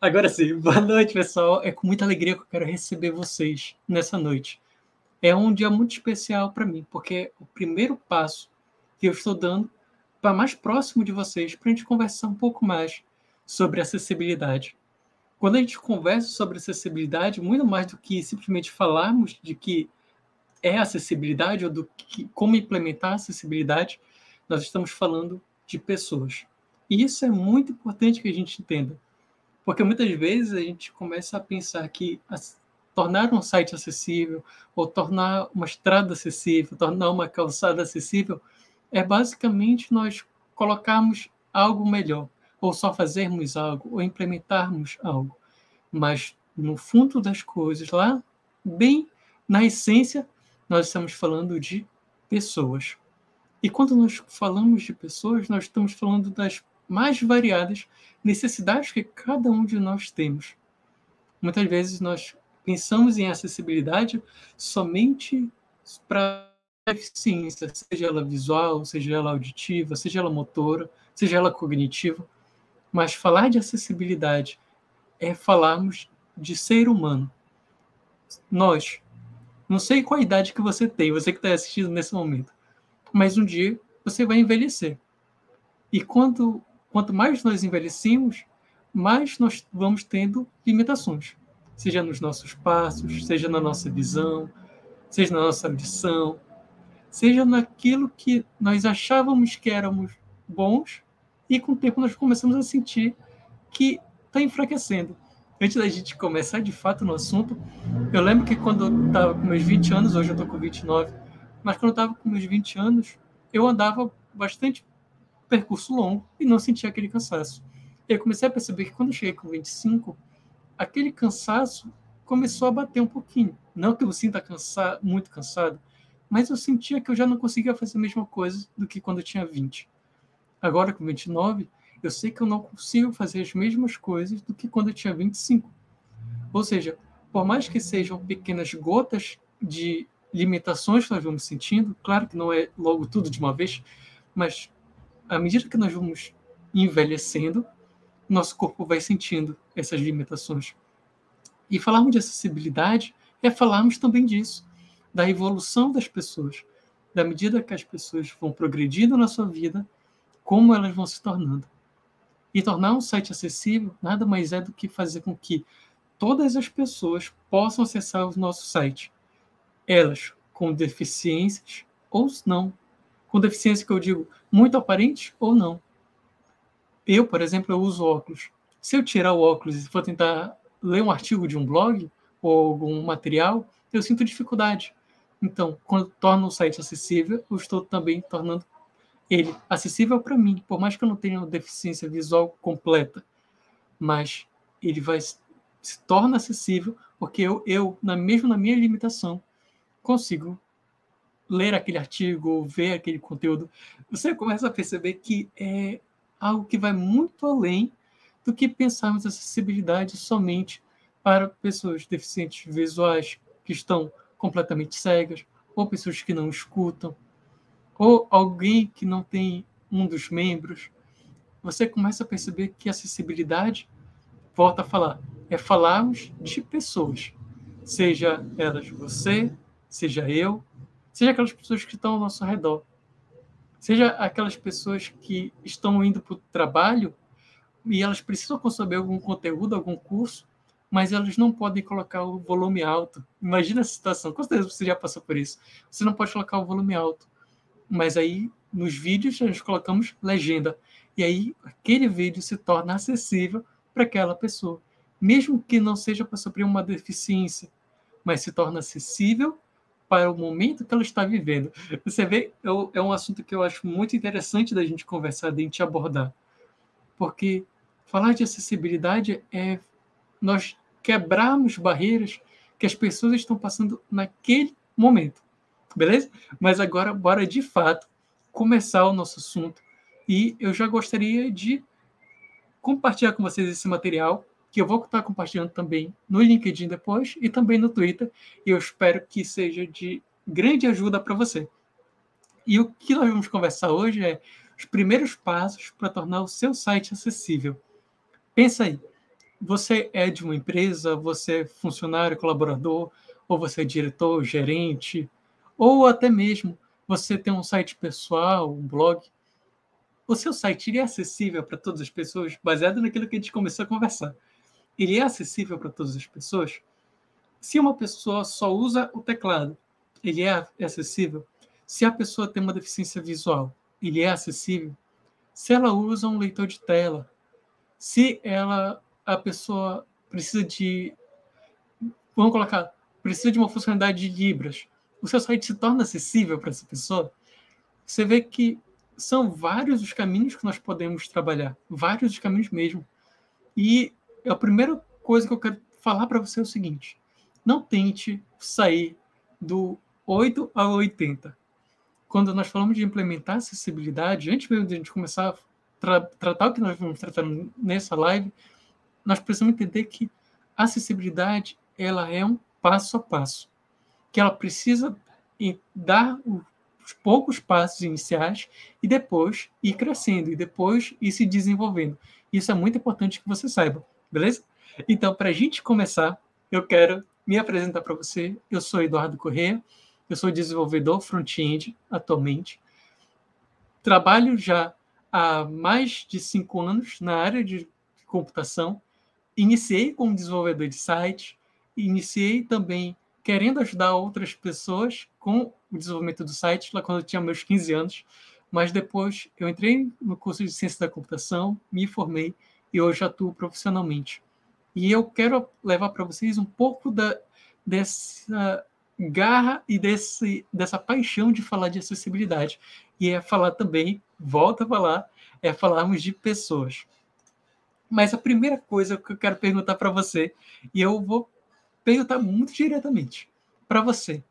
Agora sim, boa noite, pessoal. É com muita alegria que eu quero receber vocês nessa noite. É um dia muito especial para mim, porque é o primeiro passo que eu estou dando para mais próximo de vocês, para a gente conversar um pouco mais sobre acessibilidade. Quando a gente conversa sobre acessibilidade, muito mais do que simplesmente falarmos de que é acessibilidade ou do que como implementar a acessibilidade, nós estamos falando de pessoas. E isso é muito importante que a gente entenda. Porque muitas vezes a gente começa a pensar que tornar um site acessível, ou tornar uma estrada acessível, tornar uma calçada acessível, é basicamente nós colocarmos algo melhor, ou só fazermos algo, ou implementarmos algo. Mas, no fundo das coisas, lá, bem na essência, nós estamos falando de pessoas. E quando nós falamos de pessoas, nós estamos falando das mais variadas necessidades que cada um de nós temos. Muitas vezes nós pensamos em acessibilidade somente para a deficiência, seja ela visual, seja ela auditiva, seja ela motora, seja ela cognitiva. Mas falar de acessibilidade é falarmos de ser humano. Nós, não sei qual a idade que você que está assistindo nesse momento, mas um dia você vai envelhecer. E quanto mais nós envelhecemos, mais nós vamos tendo limitações, seja nos nossos passos, seja na nossa visão, seja na nossa audição, seja naquilo que nós achávamos que éramos bons e com o tempo nós começamos a sentir que está enfraquecendo. Antes da gente começar de fato no assunto, eu lembro que quando eu estava com meus 20 anos, hoje eu estou com 29, mas quando eu estava com meus 20 anos, eu andava bastante percurso longo e não sentia aquele cansaço. Eu comecei a perceber que quando eu cheguei com 25, aquele cansaço começou a bater um pouquinho. Não que eu sinta muito cansado, mas eu sentia que eu já não conseguia fazer a mesma coisa do que quando eu tinha 20. Agora, com 29, eu sei que eu não consigo fazer as mesmas coisas do que quando eu tinha 25. Ou seja, por mais que sejam pequenas gotas de limitações que nós vamos sentindo, claro que não é logo tudo de uma vez, mas à medida que nós vamos envelhecendo, nosso corpo vai sentindo essas limitações. E falarmos de acessibilidade é falarmos também disso, da evolução das pessoas, da medida que as pessoas vão progredindo na sua vida, como elas vão se tornando. E tornar um site acessível nada mais é do que fazer com que todas as pessoas possam acessar o nosso site. Elas com deficiências ou não. Com deficiência que eu digo muito aparente ou não. Eu, por exemplo, eu uso óculos. Se eu tirar o óculos e for tentar ler um artigo de um blog ou algum material, eu sinto dificuldade. Então, quando torno o site acessível, eu estou também tornando ele acessível para mim, por mais que eu não tenha uma deficiência visual completa, mas ele se torna acessível porque mesmo na minha limitação, consigo ler aquele artigo ou ver aquele conteúdo. Você começa a perceber que é algo que vai muito além do que pensarmos acessibilidade somente para pessoas deficientes visuais que estão completamente cegas, ou pessoas que não escutam, ou alguém que não tem um dos membros. Você começa a perceber que acessibilidade, volta a falar, é falarmos de pessoas, seja elas você, seja eu, seja aquelas pessoas que estão ao nosso redor, seja aquelas pessoas que estão indo para o trabalho e elas precisam consumir algum conteúdo, algum curso, mas elas não podem colocar o volume alto. Imagina a situação, com certeza você já passou por isso. Você não pode colocar o volume alto, mas aí nos vídeos nós colocamos legenda. E aí aquele vídeo se torna acessível para aquela pessoa. Mesmo que não seja para sofrer uma deficiência, mas se torna acessível para o momento que ela está vivendo. Você vê, é um assunto que eu acho muito interessante da gente conversar, da gente abordar. Porque falar de acessibilidade é nós quebrarmos barreiras que as pessoas estão passando naquele momento. Beleza? Mas agora, bora de fato começar o nosso assunto. E eu já gostaria de compartilhar com vocês esse material, que eu vou estar compartilhando também no LinkedIn depois e também no Twitter. E eu espero que seja de grande ajuda para você. E o que nós vamos conversar hoje é os primeiros passos para tornar o seu site acessível. Pensa aí, você é de uma empresa, você é funcionário, colaborador, ou você é diretor, gerente, ou até mesmo você tem um site pessoal, um blog, o seu site ele é acessível para todas as pessoas, baseado naquilo que a gente começou a conversar. Ele é acessível para todas as pessoas? Se uma pessoa só usa o teclado, ele é acessível? Se a pessoa tem uma deficiência visual, ele é acessível? Se ela usa um leitor de tela, se a pessoa precisa vamos colocar, precisa de uma funcionalidade de Libras, o seu site se torna acessível para essa pessoa? Você vê que são vários os caminhos que nós podemos trabalhar, vários os caminhos mesmo. E a primeira coisa que eu quero falar para você é o seguinte: não tente sair do 8 ao 80. Quando nós falamos de implementar acessibilidade, antes mesmo de a gente começar a tratar o que nós vamos tratar nessa live, nós precisamos entender que a acessibilidade ela é um passo a passo, que ela precisa dar os poucos passos iniciais e depois ir crescendo, e depois ir se desenvolvendo. Isso é muito importante que você saiba, beleza? Então, para a gente começar, eu quero me apresentar para você. Eu sou Eduardo Corrêa, eu sou desenvolvedor front-end atualmente. Trabalho já há mais de 5 anos na área de computação. Iniciei como desenvolvedor de site, iniciei também querendo ajudar outras pessoas com o desenvolvimento do site, lá quando eu tinha meus 15 anos, mas depois eu entrei no curso de Ciência da Computação, me formei e hoje atuo profissionalmente. E eu quero levar para vocês um pouco dessa garra e dessa paixão de falar de acessibilidade. E é falar também, volta a falar, é falarmos de pessoas. Mas a primeira coisa que eu quero perguntar para você, e eu vou perguntar muito diretamente para você: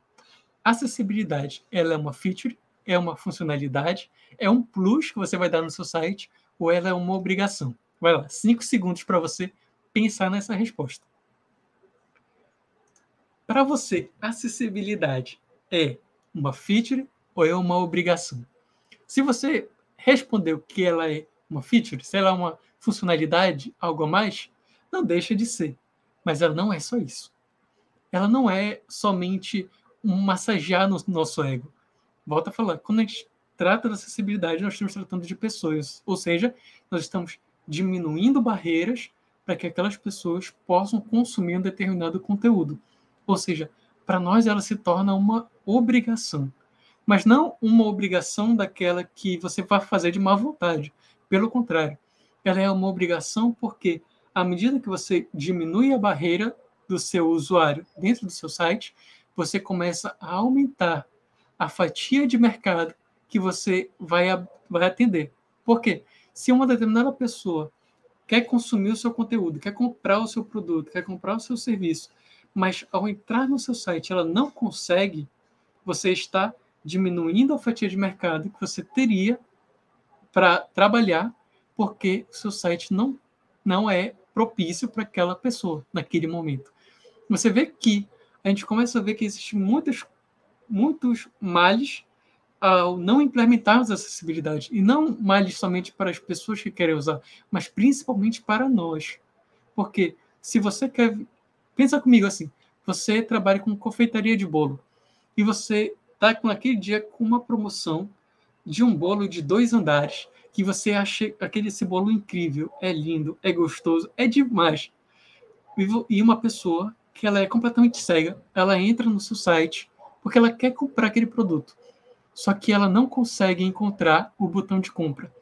acessibilidade, ela é uma feature, é uma funcionalidade, é um plus que você vai dar no seu site, ou ela é uma obrigação? Vai lá, 5 segundos para você pensar nessa resposta. Para você, acessibilidade é uma feature ou é uma obrigação? Se você respondeu que ela é uma feature, se ela é uma funcionalidade, algo a mais, não deixa de ser. Mas ela não é só isso. Ela não é somente um massagear no nosso ego. Volto a falar, quando a gente trata da acessibilidade, nós estamos tratando de pessoas. Ou seja, nós estamos diminuindo barreiras para que aquelas pessoas possam consumir um determinado conteúdo. Ou seja, para nós ela se torna uma obrigação. Mas não uma obrigação daquela que você vai fazer de má vontade. Pelo contrário, ela é uma obrigação porque, à medida que você diminui a barreira do seu usuário dentro do seu site, você começa a aumentar a fatia de mercado que você vai atender. Por quê? Se uma determinada pessoa quer consumir o seu conteúdo, quer comprar o seu produto, quer comprar o seu serviço, mas ao entrar no seu site ela não consegue, você está diminuindo a fatia de mercado que você teria para trabalhar, porque o seu site não é propício para aquela pessoa naquele momento. Você vê que a gente começa a ver que existem muitos males ao não implementarmos a acessibilidade. E não males somente para as pessoas que querem usar, mas principalmente para nós. Porque se você quer... Pensa comigo assim, você trabalha com confeitaria de bolo e você está com aquele dia com uma promoção de um bolo de 2 andares que você acha esse bolo incrível, é lindo, é gostoso, é demais. E uma pessoa que ela é completamente cega, ela entra no seu site porque ela quer comprar aquele produto. Só que ela não consegue encontrar o botão de compra.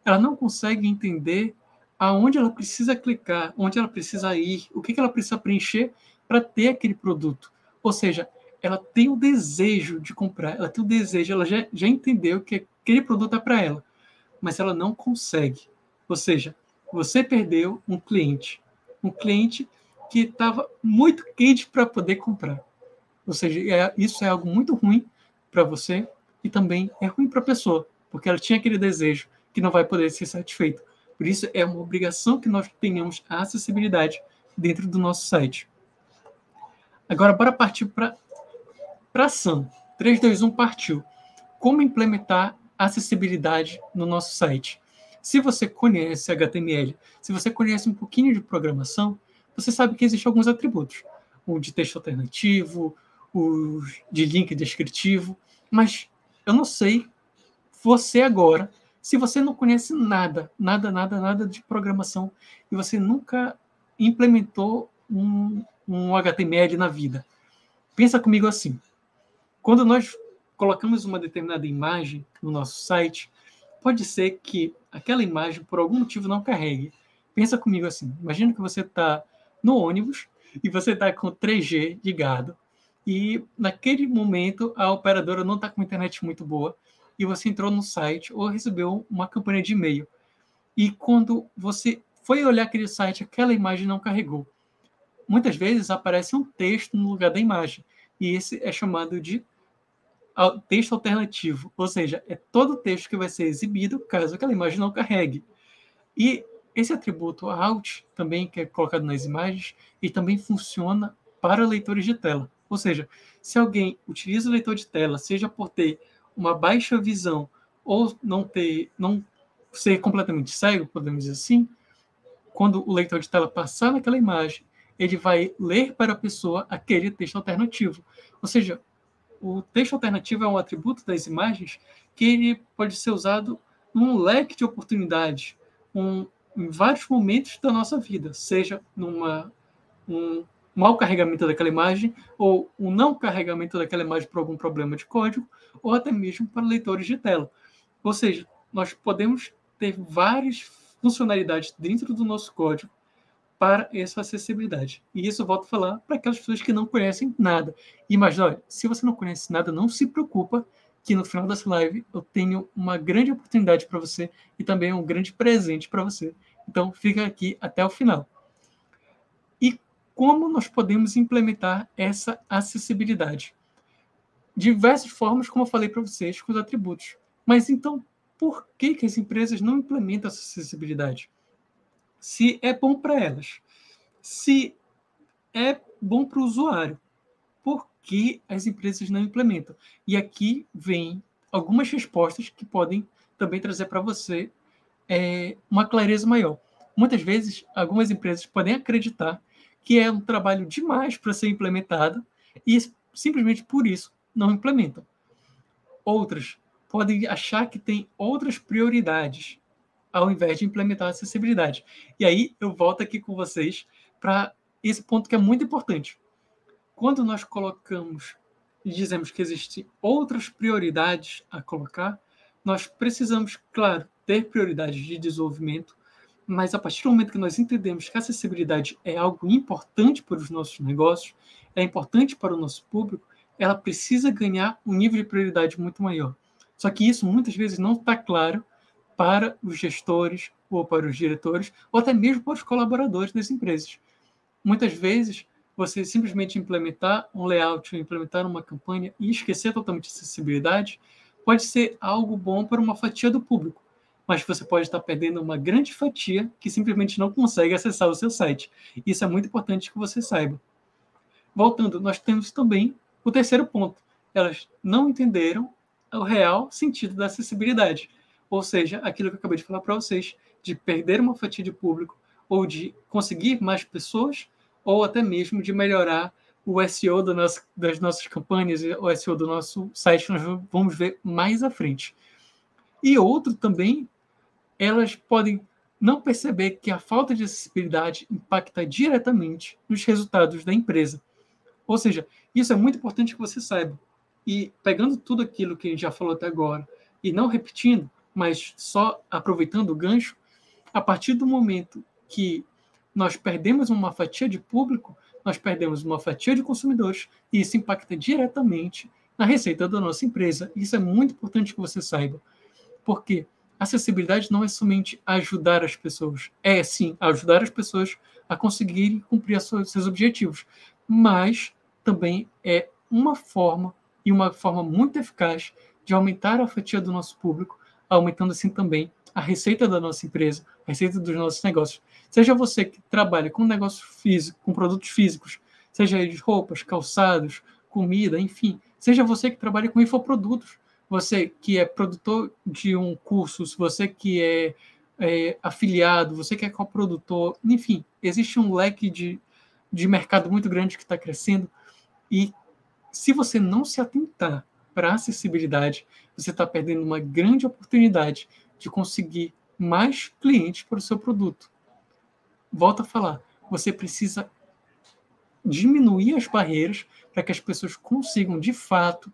Ela não consegue entender aonde ela precisa clicar, onde ela precisa ir, o que ela precisa preencher para ter aquele produto. Ou seja, ela tem o desejo de comprar, ela tem o desejo, ela já entendeu que aquele produto é para ela, mas ela não consegue. Ou seja, você perdeu um cliente que estava muito quente para poder comprar. Ou seja, isso é algo muito ruim para você e também é ruim para a pessoa, porque ela tinha aquele desejo que não vai poder ser satisfeito. Por isso, é uma obrigação que nós tenhamos a acessibilidade dentro do nosso site. Agora, bora partir para a ação. 3, 2, 1, partiu. Como implementar acessibilidade no nosso site? Se você conhece HTML, se você conhece um pouquinho de programação, você sabe que existem alguns atributos. O de texto alternativo, o de link descritivo, mas eu não sei você agora, se você não conhece nada de programação e você nunca implementou um HTML na vida. Pensa comigo assim, quando nós colocamos uma determinada imagem no nosso site, pode ser que aquela imagem, por algum motivo, não carregue. Pensa comigo assim, imagina que você está no ônibus e você está com 3G ligado e naquele momento a operadora não está com internet muito boa e você entrou no site ou recebeu uma campanha de e-mail. E quando você foi olhar aquele site, aquela imagem não carregou. Muitas vezes aparece um texto no lugar da imagem e esse é chamado de texto alternativo, ou seja, é todo o texto que vai ser exibido caso aquela imagem não carregue. E esse atributo alt também, que é colocado nas imagens, ele também funciona para leitores de tela. Ou seja, se alguém utiliza o leitor de tela, seja por ter uma baixa visão ou não ser completamente cego, podemos dizer assim, quando o leitor de tela passar naquela imagem, ele vai ler para a pessoa aquele texto alternativo. Ou seja, o texto alternativo é um atributo das imagens que ele pode ser usado num leque de oportunidades, em vários momentos da nossa vida, seja um mau carregamento daquela imagem, ou um não carregamento daquela imagem por algum problema de código, ou até mesmo para leitores de tela. Ou seja, nós podemos ter várias funcionalidades dentro do nosso código para essa acessibilidade. E isso eu volto a falar para aquelas pessoas que não conhecem nada. E imagina, olha, se você não conhece nada, não se preocupa que no final dessa live eu tenho uma grande oportunidade para você e também um grande presente para você. Então, fica aqui até o final. E como nós podemos implementar essa acessibilidade? Diversas formas, como eu falei para vocês, com os atributos. Mas então, por que as empresas não implementam essa acessibilidade? Se é bom para elas, se é bom para o usuário, por que as empresas não implementam? E aqui vem algumas respostas que podem também trazer para você uma clareza maior. Muitas vezes, algumas empresas podem acreditar que é um trabalho demais para ser implementado e simplesmente por isso não implementam. Outras podem achar que tem outras prioridades ao invés de implementar a acessibilidade. E aí eu volto aqui com vocês para esse ponto que é muito importante. Quando nós colocamos e dizemos que existem outras prioridades a colocar, nós precisamos, claro, ter prioridades de desenvolvimento, mas a partir do momento que nós entendemos que a acessibilidade é algo importante para os nossos negócios, é importante para o nosso público, ela precisa ganhar um nível de prioridade muito maior. Só que isso muitas vezes não está claro para os gestores ou para os diretores, ou até mesmo para os colaboradores das empresas. Muitas vezes, você simplesmente implementar um layout, ou implementar uma campanha e esquecer totalmente a acessibilidade, pode ser algo bom para uma fatia do público, mas você pode estar perdendo uma grande fatia que simplesmente não consegue acessar o seu site. Isso é muito importante que você saiba. Voltando, nós temos também o terceiro ponto. Elas não entenderam o real sentido da acessibilidade. Ou seja, aquilo que eu acabei de falar para vocês, de perder uma fatia de público, ou de conseguir mais pessoas, ou até mesmo de melhorar o SEO das nossas campanhas, o SEO do nosso site, nós vamos ver mais à frente. E outro também, elas podem não perceber que a falta de acessibilidade impacta diretamente nos resultados da empresa. Ou seja, isso é muito importante que você saiba. E pegando tudo aquilo que a gente já falou até agora, e não repetindo, mas só aproveitando o gancho, a partir do momento que nós perdemos uma fatia de público, nós perdemos uma fatia de consumidores, e isso impacta diretamente na receita da nossa empresa. Isso é muito importante que você saiba. Porque acessibilidade não é somente ajudar as pessoas, é sim ajudar as pessoas a conseguirem cumprir seus objetivos, mas também é uma forma muito eficaz de aumentar a fatia do nosso público, aumentando assim também a receita da nossa empresa, a receita dos nossos negócios. Seja você que trabalha com negócio físico, com produtos físicos, seja de roupas, calçados, comida, enfim, seja você que trabalha com infoprodutos, você que é produtor de um curso, você que é afiliado, você que é coprodutor, enfim, existe um leque de mercado muito grande que está crescendo e se você não se atentar para a acessibilidade, você está perdendo uma grande oportunidade de conseguir mais clientes para o seu produto. Volto a falar, você precisa diminuir as barreiras para que as pessoas consigam, de fato,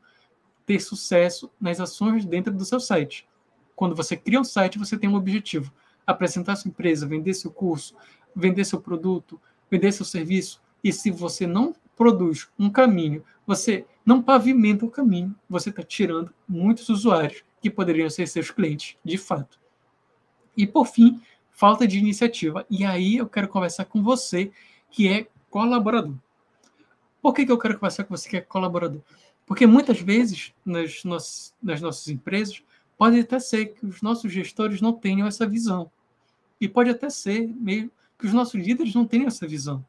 ter sucesso nas ações dentro do seu site. Quando você cria um site, você tem um objetivo: apresentar sua empresa, vender seu curso, vender seu produto, vender seu serviço. E se você não produz um caminho, você não pavimenta o caminho, você está tirando muitos usuários que poderiam ser seus clientes, de fato. E, por fim, falta de iniciativa. E aí eu quero conversar com você, que é colaborador. Por que eu quero conversar com você que é colaborador? Porque muitas vezes, nas nossas empresas, pode até ser que os nossos gestores não tenham essa visão. E pode até ser meio que os nossos líderes não tenham essa visão.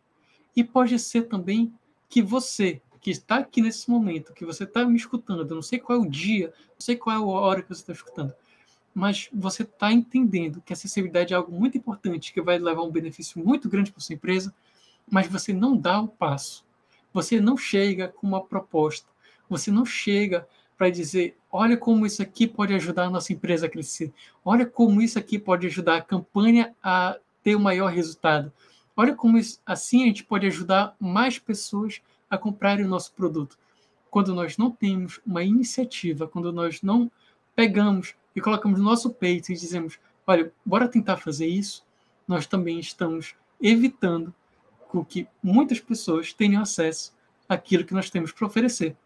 E pode ser também que você, que está aqui nesse momento, que você está me escutando, eu não sei qual é o dia, não sei qual é a hora que você está escutando, mas você está entendendo que a acessibilidade é algo muito importante, que vai levar um benefício muito grande para a sua empresa, mas você não dá o passo. Você não chega com uma proposta. Você não chega para dizer, olha como isso aqui pode ajudar a nossa empresa a crescer. Olha como isso aqui pode ajudar a campanha a ter o maior resultado. Olha como isso, assim a gente pode ajudar mais pessoas a comprarem o nosso produto. Quando nós não temos uma iniciativa, quando nós não pegamos e colocamos no nosso peito e dizemos, olha, bora tentar fazer isso, nós também estamos evitando com que muitas pessoas tenham acesso àquilo que nós temos para oferecer.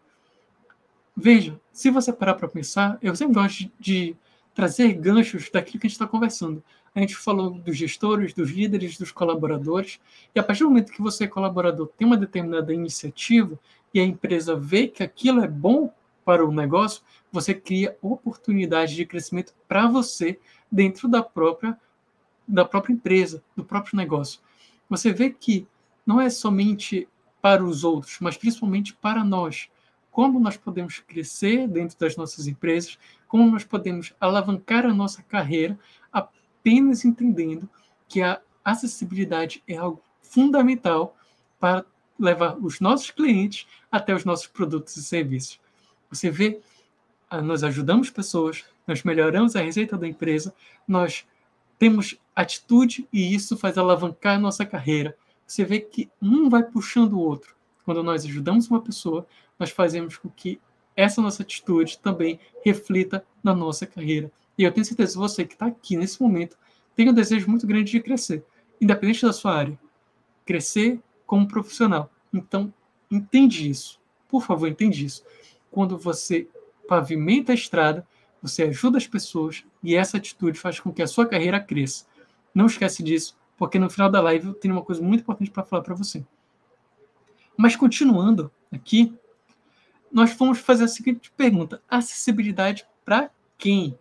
Veja, se você parar para pensar, eu sempre gosto de trazer ganchos daquilo que a gente está conversando. A gente falou dos gestores, dos líderes, dos colaboradores, e a partir do momento que você, colaborador, tem uma determinada iniciativa e a empresa vê que aquilo é bom para o negócio, você cria oportunidade de crescimento para você dentro da própria empresa, do próprio negócio. Você vê que não é somente para os outros, mas principalmente para nós. Como nós podemos crescer dentro das nossas empresas, como nós podemos alavancar a nossa carreira apenas entendendo que a acessibilidade é algo fundamental para levar os nossos clientes até os nossos produtos e serviços. Você vê, nós ajudamos pessoas, nós melhoramos a receita da empresa, nós temos atitude e isso faz alavancar a nossa carreira. Você vê que um vai puxando o outro. Quando nós ajudamos uma pessoa, nós fazemos com que essa nossa atitude também reflita na nossa carreira. E eu tenho certeza que você que está aqui nesse momento tem um desejo muito grande de crescer, independente da sua área. Crescer como profissional. Então, entende isso. Por favor, entende isso. Quando você pavimenta a estrada, você ajuda as pessoas e essa atitude faz com que a sua carreira cresça. Não esquece disso, porque no final da live eu tenho uma coisa muito importante para falar para você. Mas continuando aqui, nós vamos fazer a seguinte pergunta: acessibilidade para quem?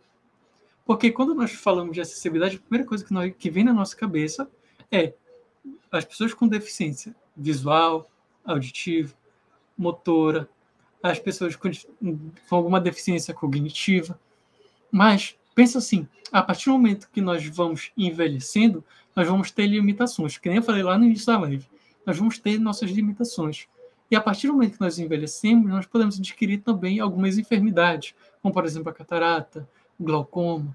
Porque quando nós falamos de acessibilidade, a primeira coisa que vem na nossa cabeça é as pessoas com deficiência visual, auditiva, motora, as pessoas com alguma deficiência cognitiva. Mas pensa assim, a partir do momento que nós vamos envelhecendo, nós vamos ter limitações, que nem eu falei lá no início da live. Nós vamos ter nossas limitações. E a partir do momento que nós envelhecemos, nós podemos adquirir também algumas enfermidades, como, por exemplo, a catarata, o glaucoma.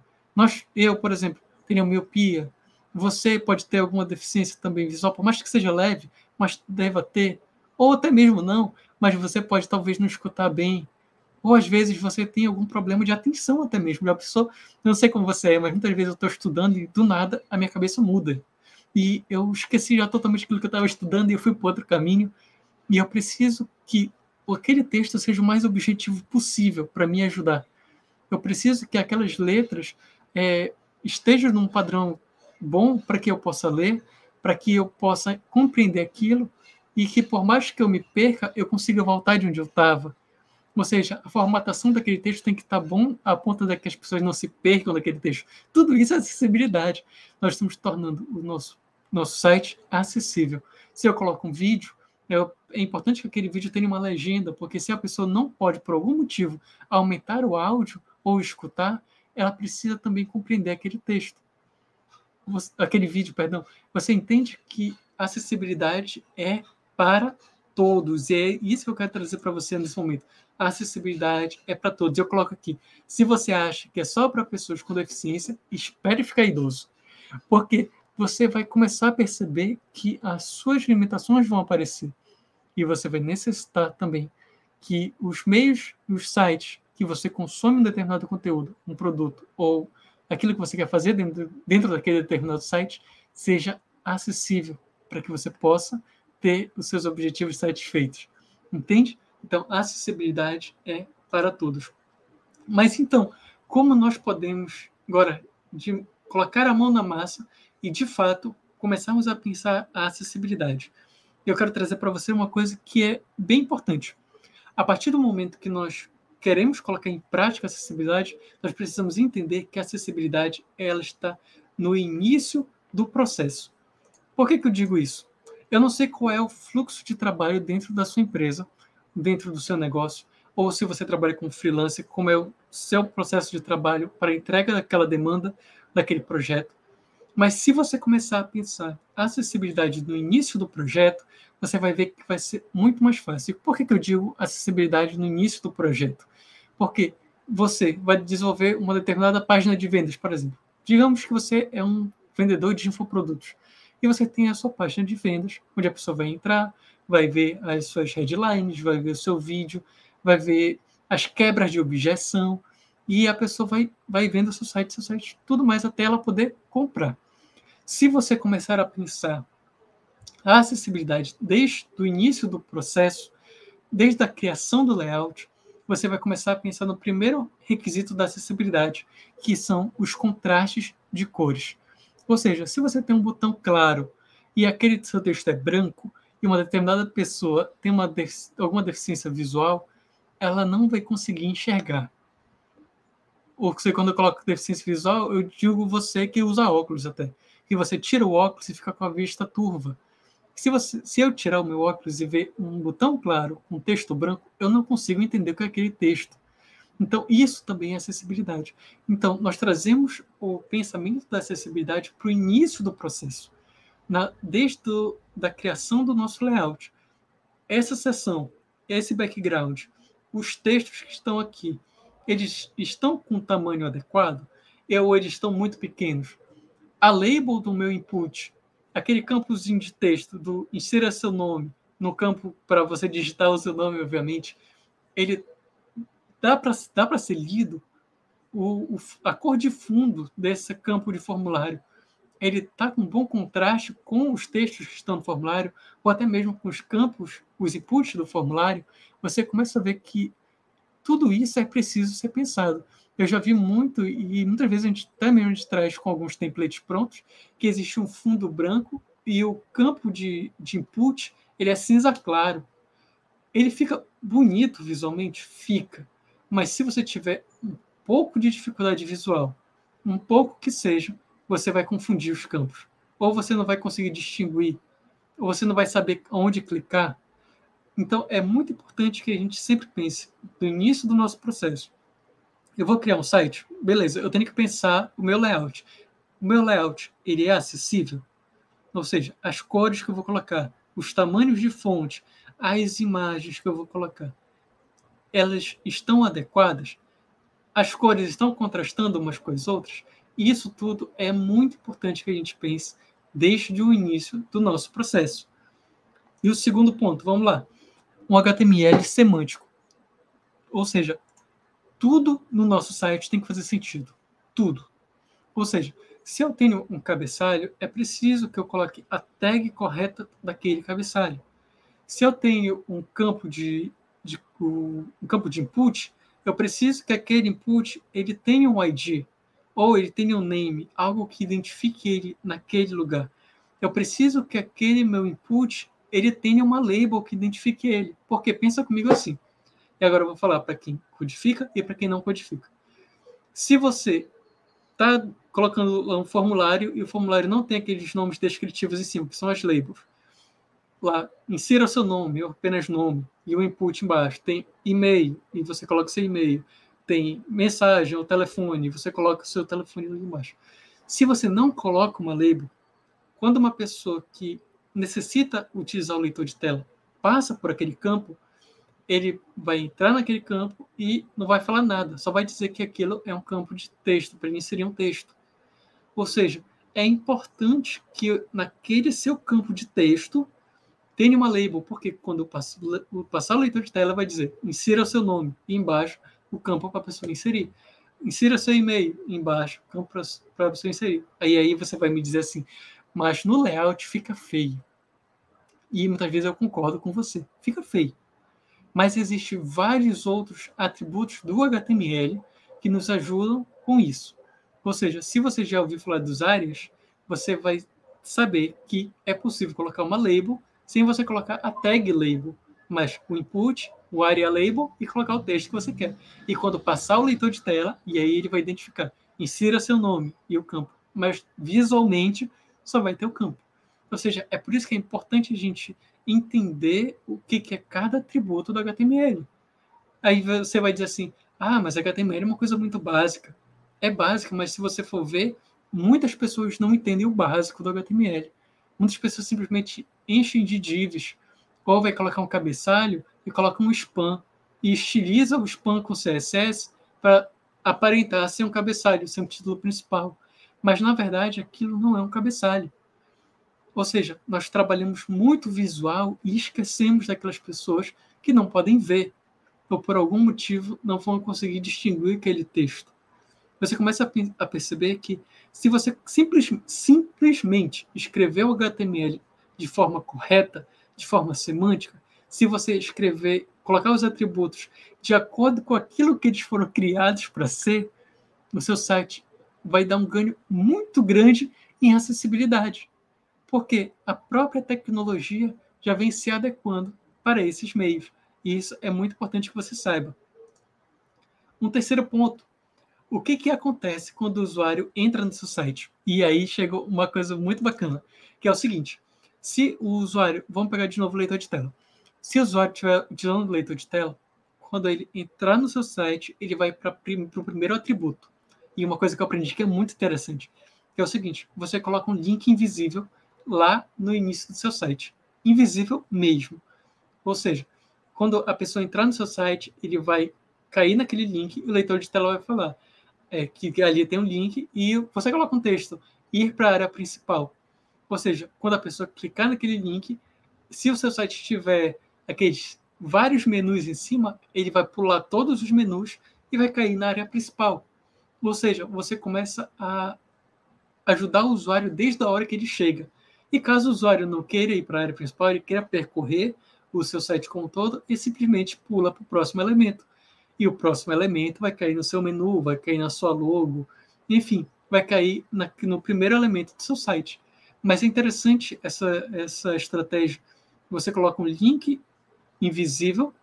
Eu, por exemplo, tenho miopia. Você pode ter alguma deficiência também visual, por mais que seja leve, mas deva ter, ou até mesmo não, mas você pode talvez não escutar bem, ou às vezes você tem algum problema de atenção até mesmo. A pessoa, não sei como você é, mas muitas vezes eu estou estudando e do nada a minha cabeça muda. E eu esqueci já totalmente aquilo que eu estava estudando e eu fui para outro caminho. E eu preciso que aquele texto seja o mais objetivo possível para me ajudar. Eu preciso que aquelas letras estejam num padrão bom para que eu possa ler, para que eu possa compreender aquilo e que por mais que eu me perca, eu consiga voltar de onde eu estava. Ou seja, a formatação daquele texto tem que estar bom a ponto de que as pessoas não se percam naquele texto. Tudo isso é acessibilidade. Nós estamos tornando o nosso site acessível. Se eu coloco um vídeo, é importante que aquele vídeo tenha uma legenda, porque se a pessoa não pode, por algum motivo, aumentar o áudio ou escutar, ela precisa também compreender aquele texto. aquele vídeo, perdão, você entende que a acessibilidade é para todos. E é isso que eu quero trazer para você nesse momento. A acessibilidade é para todos. Eu coloco aqui, se você acha que é só para pessoas com deficiência, espere ficar idoso. Porque você vai começar a perceber que as suas limitações vão aparecer. E você vai necessitar também que os meios, os sites que você consome um determinado conteúdo, um produto, ou aquilo que você quer fazer dentro daquele determinado site, seja acessível para que você possa ter os seus objetivos satisfeitos. Entende? Então, a acessibilidade é para todos. Mas então, como nós podemos agora colocar a mão na massa e, de fato, começarmos a pensar a acessibilidade? Eu quero trazer para você uma coisa que é bem importante. A partir do momento que nós queremos colocar em prática a acessibilidade, nós precisamos entender que a acessibilidade ela está no início do processo. Por que eu digo isso? Eu não sei qual é o fluxo de trabalho dentro da sua empresa, dentro do seu negócio, ou se você trabalha com freelancer, como é o seu processo de trabalho para a entrega daquela demanda, daquele projeto. Mas se você começar a pensar a acessibilidade no início do projeto, você vai ver que vai ser muito mais fácil. Por que eu digo acessibilidade no início do projeto? Porque você vai desenvolver uma determinada página de vendas, por exemplo. Digamos que você é um vendedor de infoprodutos e você tem a sua página de vendas, onde a pessoa vai entrar, vai ver as suas headlines, vai ver o seu vídeo, vai ver as quebras de objeção e a pessoa vai vendo o seu site, tudo mais até ela poder comprar. Se você começar a pensar a acessibilidade desde o início do processo, desde a criação do layout, você vai começar a pensar no primeiro requisito da acessibilidade, que são os contrastes de cores. Ou seja, se você tem um botão claro e aquele seu texto é branco e uma determinada pessoa tem alguma deficiência visual, ela não vai conseguir enxergar. Ou você, quando eu coloco deficiência visual, eu digo você que usa óculos até. Que você tira o óculos e fica com a vista turva. Se eu tirar o meu óculos e ver um botão claro com texto branco, eu não consigo entender o que é aquele texto. Então, isso também é acessibilidade. Então, nós trazemos o pensamento da acessibilidade para o início do processo, desde da criação do nosso layout. Essa seção, esse background, os textos que estão aqui, eles estão com tamanho adequado ou eles estão muito pequenos? A label do meu input, aquele campozinho de texto do insira seu nome, no campo para você digitar o seu nome, obviamente, ele dá para ser lido. A cor de fundo desse campo de formulário, ele está com bom contraste com os textos que estão no formulário, ou até mesmo com os campos, os inputs do formulário, você começa a ver que tudo isso é preciso ser pensado. Eu já vi muito, e muitas vezes a gente até mesmo traz com alguns templates prontos, que existe um fundo branco e o campo de input ele é cinza claro. Ele fica bonito visualmente? Fica. Mas se você tiver um pouco de dificuldade visual, um pouco que seja, você vai confundir os campos. Ou você não vai conseguir distinguir, ou você não vai saber onde clicar. Então, é muito importante que a gente sempre pense no início do nosso processo. Eu vou criar um site? Beleza, eu tenho que pensar o meu layout. O meu layout, ele é acessível? Ou seja, as cores que eu vou colocar, os tamanhos de fonte, as imagens que eu vou colocar, elas estão adequadas? As cores estão contrastando umas com as outras? E isso tudo é muito importante que a gente pense desde o início do nosso processo. E o segundo ponto, vamos lá. Um HTML semântico. Ou seja, tudo no nosso site tem que fazer sentido. Tudo. Ou seja, se eu tenho um cabeçalho, é preciso que eu coloque a tag correta daquele cabeçalho. Se eu tenho um campo um campo de input, eu preciso que aquele input ele tenha um ID, ou ele tenha um name, algo que identifique ele naquele lugar. Eu preciso que aquele meu input ele tenha uma label que identifique ele. Porque pensa comigo assim. E agora eu vou falar para quem codifica e para quem não codifica. Se você está colocando um formulário e o formulário não tem aqueles nomes descritivos em cima, que são as labels, lá, insira seu nome, ou apenas nome, e o input embaixo tem e-mail, e você coloca seu e-mail, tem mensagem ou telefone, você coloca o seu telefone ali embaixo. Se você não coloca uma label, quando uma pessoa que necessita utilizar o leitor de tela passa por aquele campo, ele vai entrar naquele campo e não vai falar nada, só vai dizer que aquilo é um campo de texto, para ele inserir um texto. Ou seja, é importante que naquele seu campo de texto tenha uma label, porque quando passar o leitor de tela vai dizer insira o seu nome, e embaixo o campo para a pessoa inserir. Insira seu e-mail, embaixo o campo para a pessoa inserir. Aí você vai me dizer assim, mas no layout fica feio. E muitas vezes eu concordo com você, fica feio. Mas existem vários outros atributos do HTML que nos ajudam com isso. Ou seja, se você já ouviu falar dos áreas, você vai saber que é possível colocar uma label sem você colocar a tag label, mas o input, o area label e colocar o texto que você quer. E quando passar o leitor de tela, e aí ele vai identificar, insira seu nome e o campo, mas visualmente só vai ter o campo. Ou seja, é por isso que é importante a gente entender o que é cada atributo do HTML. Aí você vai dizer assim, mas HTML é uma coisa muito básica. É básica, mas se você for ver, muitas pessoas não entendem o básico do HTML. Muitas pessoas simplesmente enchem de divs, ou vai colocar um cabeçalho e coloca um spam, e estiliza o spam com CSS para aparentar ser um cabeçalho, ser um título principal. Mas, na verdade, aquilo não é um cabeçalho. Ou seja, nós trabalhamos muito visual e esquecemos daquelas pessoas que não podem ver, ou por algum motivo não vão conseguir distinguir aquele texto. Você começa a perceber que se você simplesmente escrever o HTML de forma correta, de forma semântica, se você escrever, colocar os atributos de acordo com aquilo que eles foram criados para ser, no seu site vai dar um ganho muito grande em acessibilidade. Porque a própria tecnologia já vem se adequando para esses meios. E isso é muito importante que você saiba. Um terceiro ponto. O que acontece quando o usuário entra no seu site? E aí chega uma coisa muito bacana, que é o seguinte. Se o usuário... Vamos pegar de novo o leitor de tela. Se o usuário estiver utilizando o leitor de tela, quando ele entrar no seu site, ele vai para o primeiro atributo. E uma coisa que eu aprendi que é muito interessante, que é o seguinte. Você coloca um link invisível lá no início do seu site. Invisível mesmo. Ou seja, quando a pessoa entrar no seu site, ele vai cair naquele link e o leitor de tela vai falar que ali tem um link e você coloca um texto, ir para a área principal. Ou seja, quando a pessoa clicar naquele link, se o seu site tiver aqueles vários menus em cima, ele vai pular todos os menus e vai cair na área principal. Ou seja, você começa a ajudar o usuário desde a hora que ele chega. E caso o usuário não queira ir para a área principal, ele queira percorrer o seu site como um todo, ele simplesmente pula para o próximo elemento. E o próximo elemento vai cair no seu menu, vai cair na sua logo, enfim, vai cair no primeiro elemento do seu site. Mas é interessante essa estratégia. Você coloca um link invisível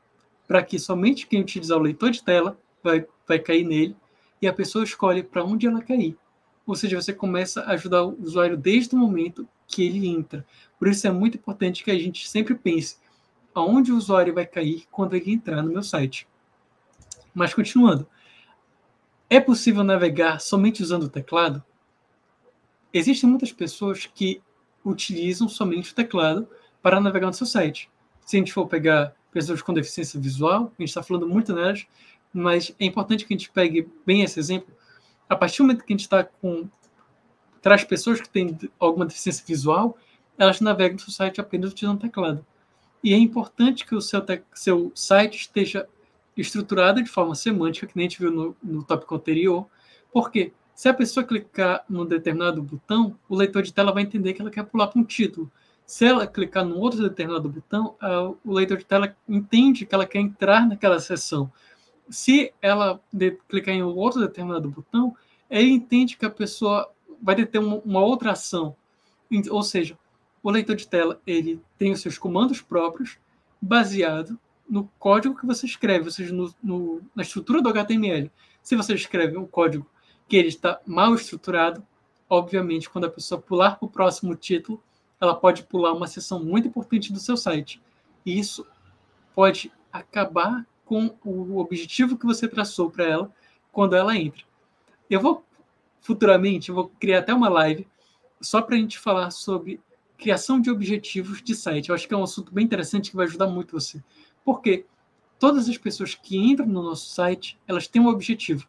para que somente quem utilizar o leitor de tela vai cair nele e a pessoa escolhe para onde ela cair. Ou seja, você começa a ajudar o usuário desde o momento que ele entra. Por isso é muito importante que a gente sempre pense aonde o usuário vai cair quando ele entrar no meu site. Mas continuando, é possível navegar somente usando o teclado? Existem muitas pessoas que utilizam somente o teclado para navegar no seu site. Se a gente for pegar pessoas com deficiência visual, a gente está falando muito nelas, mas é importante que a gente pegue bem esse exemplo. A partir do momento que a gente está traz pessoas que têm alguma deficiência visual, elas navegam no seu site apenas utilizando o teclado. E é importante que o seu site esteja estruturado de forma semântica, que nem a gente viu no tópico anterior, porque se a pessoa clicar num determinado botão, o leitor de tela vai entender que ela quer pular para um título. Se ela clicar num outro determinado botão, o leitor de tela entende que ela quer entrar naquela seção. Se ela clicar em outro determinado botão, ele entende que a pessoa vai ter uma outra ação. Ou seja, o leitor de tela ele tem os seus comandos próprios baseado no código que você escreve, ou seja, na estrutura do HTML. Se você escreve um código que ele está mal estruturado, obviamente, quando a pessoa pular para o próximo título, ela pode pular uma seção muito importante do seu site. E isso pode acabar com o objetivo que você traçou para ela quando ela entra. Eu vou futuramente, eu vou criar até uma live só para a gente falar sobre criação de objetivos de site. Eu acho que é um assunto bem interessante que vai ajudar muito você. Porque todas as pessoas que entram no nosso site, elas têm um objetivo.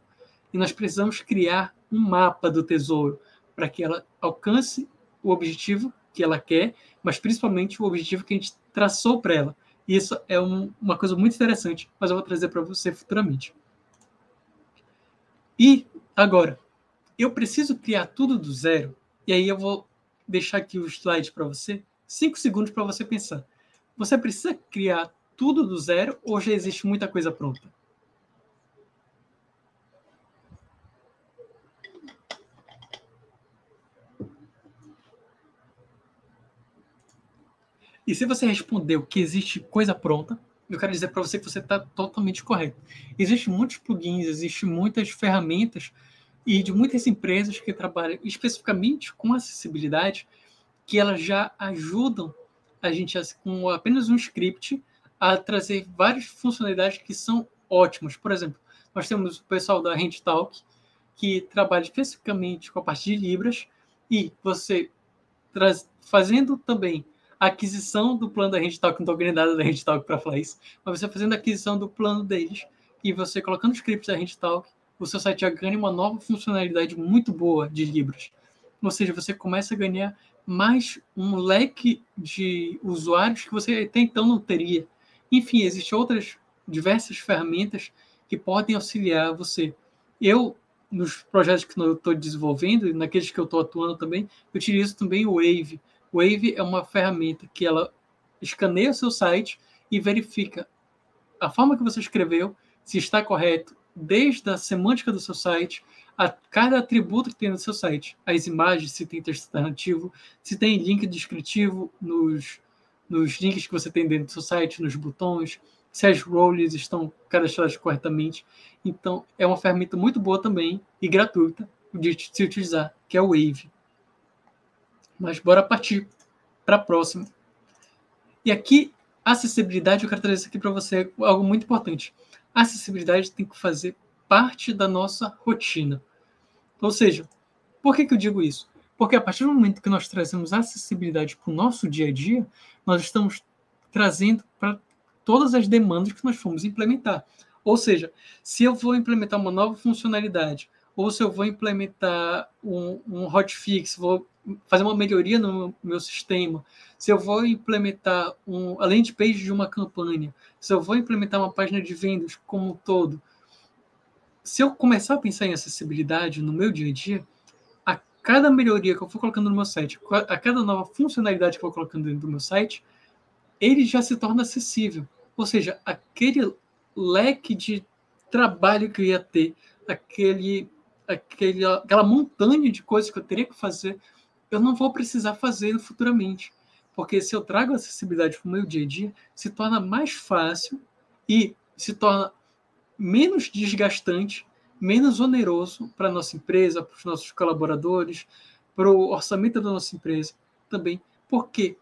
E nós precisamos criar um mapa do tesouro para que ela alcance o objetivo que ela quer, mas principalmente o objetivo que a gente traçou para ela. E isso é uma coisa muito interessante, mas eu vou trazer para você futuramente. E agora, eu preciso criar tudo do zero, e aí eu vou deixar aqui o slide para você, 5 segundos para você pensar. Você precisa criar tudo do zero ou já existe muita coisa pronta? E se você respondeu que existe coisa pronta, eu quero dizer para você que você está totalmente correto. Existem muitos plugins, existem muitas ferramentas e de muitas empresas que trabalham especificamente com acessibilidade, que elas já ajudam a gente, com apenas um script, a trazer várias funcionalidades que são ótimas. Por exemplo, nós temos o pessoal da HandTalk, que trabalha especificamente com a parte de Libras, e você fazendo também a aquisição do plano da HandTalk, não estou ganhando nada da HandTalk para falar isso, mas você fazendo a aquisição do plano deles, e você colocando os scripts da HandTalk, o seu site já ganha uma nova funcionalidade muito boa de Libras. Ou seja, você começa a ganhar mais um leque de usuários que você até então não teria. Enfim, existem outras diversas ferramentas que podem auxiliar você. Eu, nos projetos que eu estou desenvolvendo, e naqueles que eu estou atuando também, eu utilizo também o Wave. O Wave é uma ferramenta que ela escaneia o seu site e verifica a forma que você escreveu, se está correto, desde a semântica do seu site, a cada atributo que tem no seu site. As imagens, se tem texto alternativo, se tem link descritivo nos links que você tem dentro do seu site, nos botões, se as roles estão cadastradas corretamente. Então, é uma ferramenta muito boa também e gratuita de se utilizar, que é o Wave. Mas bora partir para a próxima. E aqui, acessibilidade, eu quero trazer isso aqui para você, algo muito importante. A acessibilidade tem que fazer parte da nossa rotina. Ou seja, por que eu digo isso? Porque a partir do momento que nós trazemos acessibilidade para o nosso dia a dia, nós estamos trazendo para todas as demandas que nós fomos implementar. Ou seja, se eu vou implementar uma nova funcionalidade, ou se eu vou implementar um hotfix, vou fazer uma melhoria no meu sistema, se eu vou implementar a landing page de uma campanha, se eu vou implementar uma página de vendas como um todo, se eu começar a pensar em acessibilidade no meu dia a dia, a cada melhoria que eu for colocando no meu site, a cada nova funcionalidade que eu vou colocando dentro do meu site, ele já se torna acessível. Ou seja, aquele leque de trabalho que eu ia ter, aquela montanha de coisas que eu teria que fazer, eu não vou precisar fazer futuramente. Porque se eu trago acessibilidade para o meu dia a dia, se torna mais fácil e se torna menos desgastante, menos oneroso para a nossa empresa, para os nossos colaboradores, para o orçamento da nossa empresa também. Porque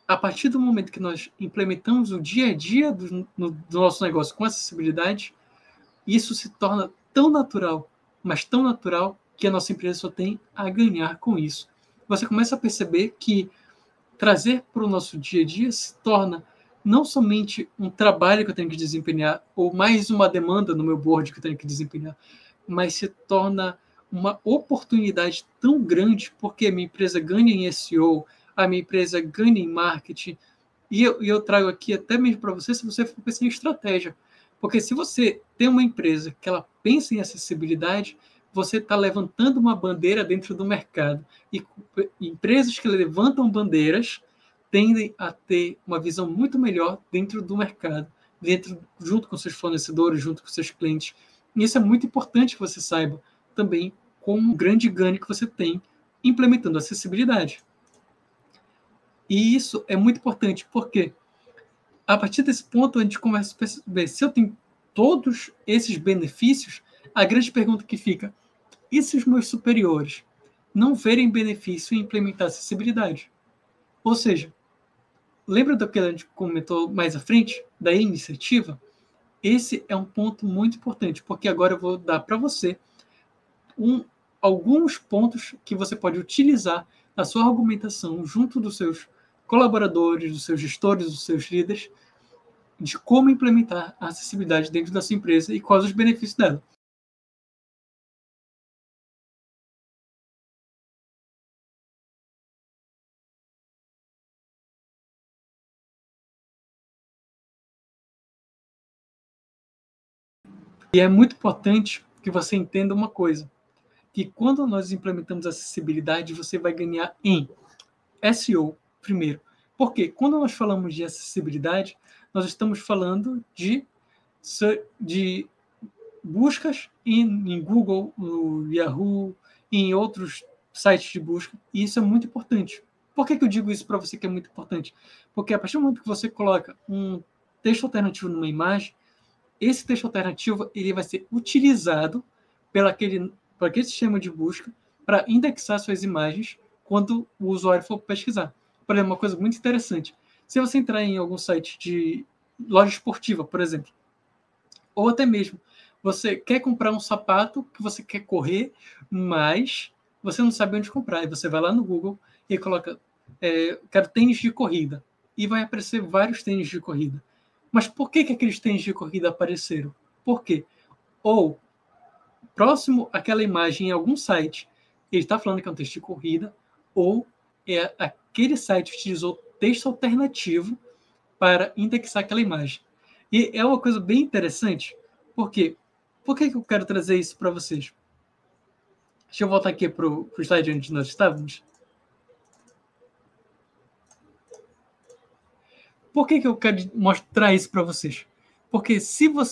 a partir do momento que nós implementamos o dia a dia do nosso negócio com acessibilidade, isso se torna tão natural, mas tão natural, que a nossa empresa só tem a ganhar com isso. Você começa a perceber que trazer para o nosso dia a dia se torna não somente um trabalho que eu tenho que desempenhar, ou mais uma demanda no meu board que eu tenho que desempenhar, mas se torna uma oportunidade tão grande, porque a minha empresa ganha em SEO, a minha empresa ganha em marketing, e eu trago aqui até mesmo para você, se você for pensar em estratégia. Porque se você tem uma empresa que ela pensa em acessibilidade, você está levantando uma bandeira dentro do mercado. E empresas que levantam bandeiras tendem a ter uma visão muito melhor dentro do mercado, junto com seus fornecedores, junto com seus clientes. E isso é muito importante que você saiba também como um grande ganho que você tem implementando acessibilidade. E isso é muito importante, porque a partir desse ponto a gente começa a perceber, se eu tenho todos esses benefícios, a grande pergunta que fica, e se os meus superiores não verem benefício em implementar acessibilidade? Ou seja, lembra do que a gente comentou mais à frente, da iniciativa? Esse é um ponto muito importante, porque agora eu vou dar para você alguns pontos que você pode utilizar na sua argumentação junto dos seus colaboradores, dos seus gestores, dos seus líderes, de como implementar a acessibilidade dentro da sua empresa e quais os benefícios dela. E é muito importante que você entenda uma coisa, que quando nós implementamos acessibilidade, você vai ganhar em SEO primeiro. Porque quando nós falamos de acessibilidade, nós estamos falando de buscas em Google, no Yahoo, em outros sites de busca, e isso é muito importante. Por que eu digo isso para você que é muito importante? Porque a partir do momento que você coloca um texto alternativo numa imagem, esse texto alternativo ele vai ser utilizado por aquele sistema de busca para indexar suas imagens quando o usuário for pesquisar. Por exemplo, uma coisa muito interessante. Se você entrar em algum site de loja esportiva, por exemplo, ou até mesmo você quer comprar um sapato que você quer correr, mas você não sabe onde comprar. E você vai lá no Google e coloca quero tênis de corrida. E vai aparecer vários tênis de corrida. Mas por que aqueles tênis de corrida apareceram? Por quê? Ou, próximo àquela imagem em algum site, ele está falando que é um texto de corrida, ou aquele site utilizou texto alternativo para indexar aquela imagem. E é uma coisa bem interessante, porque por que eu quero trazer isso para vocês? Deixa eu voltar aqui para o slide onde nós estávamos. Por que eu quero mostrar isso para vocês? Porque se o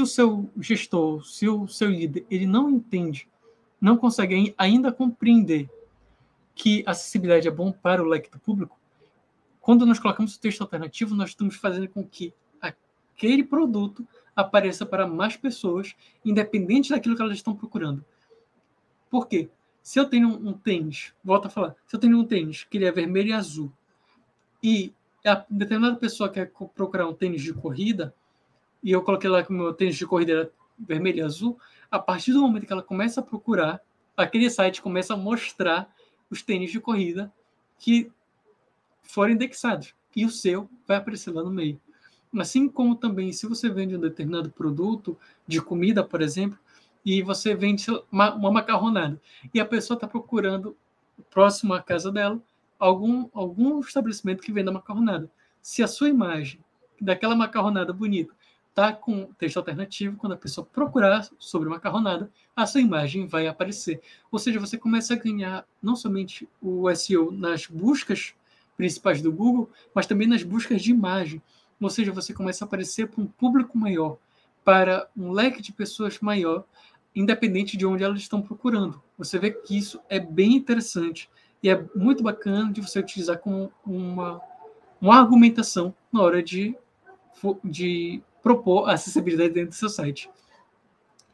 seu gestor, se o seu líder, ele não entende, não consegue ainda compreender que acessibilidade é bom para o leque do público, quando nós colocamos o texto alternativo, nós estamos fazendo com que aquele produto apareça para mais pessoas, independente daquilo que elas estão procurando. Por quê? Se eu tenho um tênis, volto a falar, se eu tenho um tênis que ele é vermelho e azul, e a determinada pessoa quer procurar um tênis de corrida, e eu coloquei lá que o meu tênis de corrida era vermelho e azul, a partir do momento que ela começa a procurar, aquele site começa a mostrar os tênis de corrida que foram indexados. E o seu vai aparecer lá no meio. Assim como também, se você vende um determinado produto de comida, por exemplo, e você vende uma macarronada, e a pessoa está procurando, próximo à casa dela, algum estabelecimento que venda macarronada. Se a sua imagem daquela macarronada bonita está com texto alternativo, quando a pessoa procurar sobre macarronada, a sua imagem vai aparecer. Ou seja, você começa a ganhar não somente o SEO nas buscas principais do Google, mas também nas buscas de imagem. Ou seja, você começa a aparecer para um público maior, para um leque de pessoas maior, independente de onde elas estão procurando. Você vê que isso é bem interessante e é muito bacana de você utilizar como uma argumentação na hora de propor a acessibilidade dentro do seu site.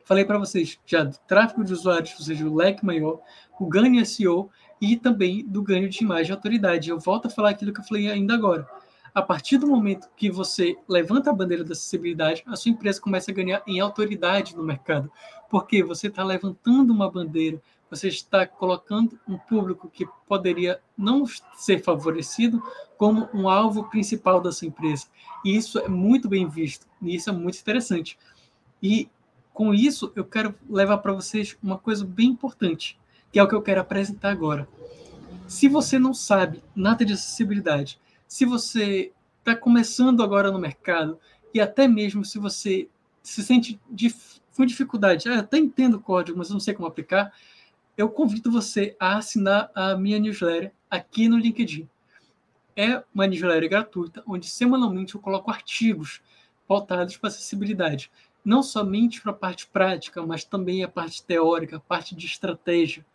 Falei para vocês já do tráfego de usuários, ou seja, o leque maior, o ganho SEO e também do ganho de imagem e autoridade. Eu volto a falar aquilo que eu falei ainda agora. A partir do momento que você levanta a bandeira da acessibilidade, a sua empresa começa a ganhar em autoridade no mercado, porque você está levantando uma bandeira, você está colocando um público que poderia não ser favorecido como um alvo principal da sua empresa. E isso é muito bem visto, e isso é muito interessante. E com isso, eu quero levar para vocês uma coisa bem importante, que é o que eu quero apresentar agora. Se você não sabe nada de acessibilidade, se você está começando agora no mercado, e até mesmo se você se sente com dificuldade, eu até entendo o código, mas não sei como aplicar, eu convido você a assinar a minha newsletter aqui no LinkedIn. É uma newsletter gratuita, onde semanalmente eu coloco artigos voltados para acessibilidade. Não somente para a parte prática, mas também a parte teórica, a parte de estratégia.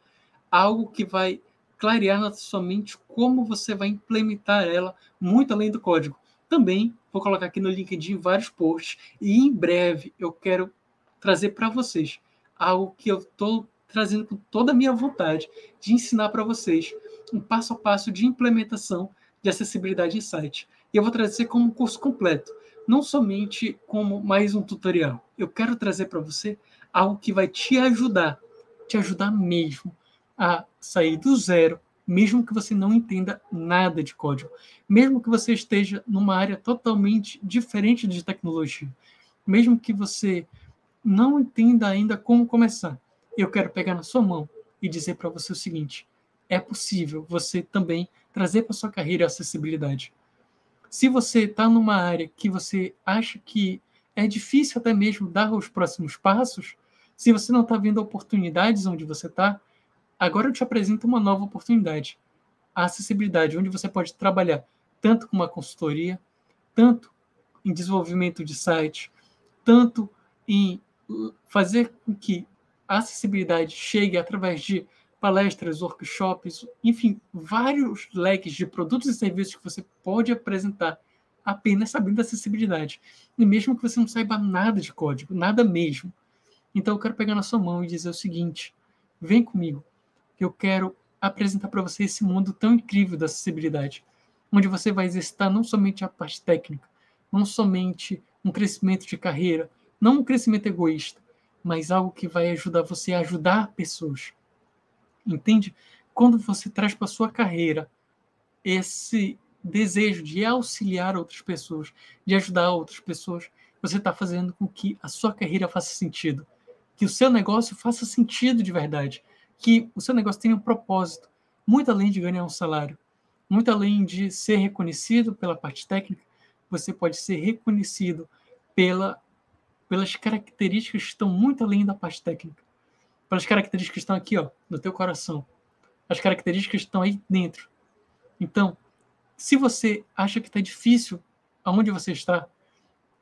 Algo que vai clarear na sua mente como você vai implementar ela, muito além do código. Também vou colocar aqui no LinkedIn vários posts e em breve eu quero trazer para vocês algo que eu estou trazendo com toda a minha vontade de ensinar para vocês um passo a passo de implementação de acessibilidade em site. E eu vou trazer como um curso completo, não somente como mais um tutorial. Eu quero trazer para você algo que vai te ajudar te ajudar mesmo a sair do zero, mesmo que você não entenda nada de código, mesmo que você esteja numa área totalmente diferente de tecnologia, mesmo que você não entenda ainda como começar. Eu quero pegar na sua mão e dizer para você o seguinte: é possível você também trazer para sua carreira a acessibilidade. Se você está numa área que você acha que é difícil até mesmo dar os próximos passos, se você não está vendo oportunidades onde você está, agora eu te apresento uma nova oportunidade. A acessibilidade, onde você pode trabalhar tanto com uma consultoria, tanto em desenvolvimento de site, tanto em fazer com que a acessibilidade chegue através de palestras, workshops, enfim, vários leques de produtos e serviços que você pode apresentar apenas sabendo da acessibilidade. E mesmo que você não saiba nada de código, nada mesmo. Então eu quero pegar na sua mão e dizer o seguinte: vem comigo, que eu quero apresentar para você esse mundo tão incrível da acessibilidade, onde você vai exercitar não somente a parte técnica, não somente um crescimento de carreira, não um crescimento egoísta, mas algo que vai ajudar você a ajudar pessoas. Entende? Quando você traz para sua carreira esse desejo de auxiliar outras pessoas, de ajudar outras pessoas, você está fazendo com que a sua carreira faça sentido, que o seu negócio faça sentido de verdade, que o seu negócio tenha um propósito, muito além de ganhar um salário, muito além de ser reconhecido pela parte técnica, você pode ser reconhecido pelas características que estão muito além da parte técnica, pelas características que estão aqui, ó, no teu coração, as características que estão aí dentro. Então, se você acha que está difícil aonde você está,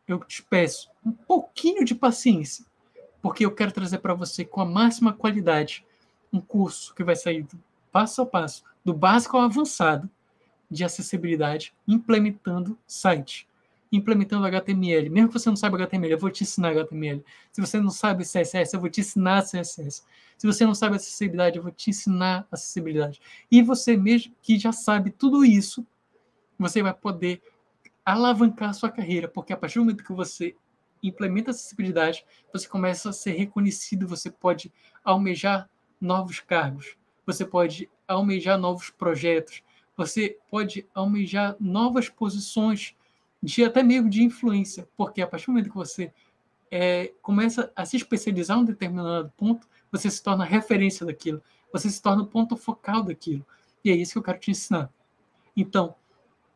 eu te peço um pouquinho de paciência, porque eu quero trazer para você com a máxima qualidade um curso que vai sair do passo a passo, do básico ao avançado de acessibilidade, implementando site, implementando HTML. Mesmo que você não saiba HTML, eu vou te ensinar HTML. Se você não sabe CSS, eu vou te ensinar CSS. Se você não sabe acessibilidade, eu vou te ensinar acessibilidade. E você mesmo que já sabe tudo isso, você vai poder alavancar a sua carreira, porque a partir do momento que você implementa acessibilidade, você começa a ser reconhecido, você pode almejar novos cargos, você pode almejar novos projetos, você pode almejar novas posições de até mesmo de influência, porque a partir do momento que você começa a se especializar em um determinado ponto, você se torna referência daquilo, você se torna o ponto focal daquilo. E é isso que eu quero te ensinar. Então,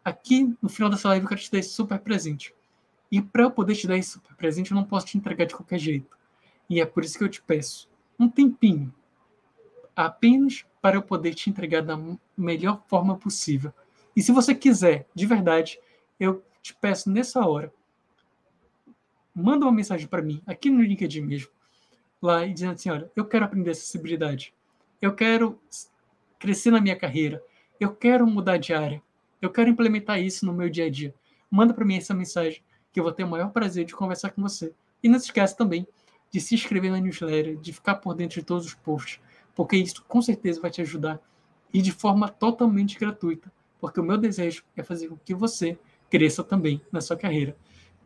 aqui no final dessa live eu quero te dar esse super presente. E para eu poder te dar esse super presente, eu não posso te entregar de qualquer jeito. E é por isso que eu te peço um tempinho, apenas para eu poder te entregar da melhor forma possível. E se você quiser, de verdade, eu te peço nessa hora, manda uma mensagem para mim, aqui no LinkedIn mesmo, lá e dizendo assim: olha, eu quero aprender acessibilidade, eu quero crescer na minha carreira, eu quero mudar de área, eu quero implementar isso no meu dia a dia. Manda para mim essa mensagem, que eu vou ter o maior prazer de conversar com você. E não se esqueça também de se inscrever na newsletter, de ficar por dentro de todos os posts, porque isso com certeza vai te ajudar e de forma totalmente gratuita, porque o meu desejo é fazer com que você cresça também na sua carreira.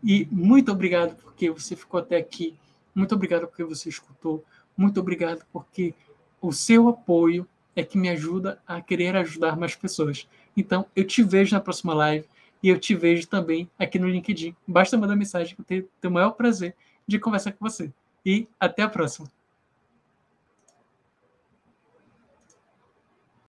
E muito obrigado porque você ficou até aqui, muito obrigado porque você escutou, muito obrigado porque o seu apoio é que me ajuda a querer ajudar mais pessoas. Então, eu te vejo na próxima live e eu te vejo também aqui no LinkedIn. Basta mandar mensagem que eu tenho o maior prazer de conversar com você. E até a próxima.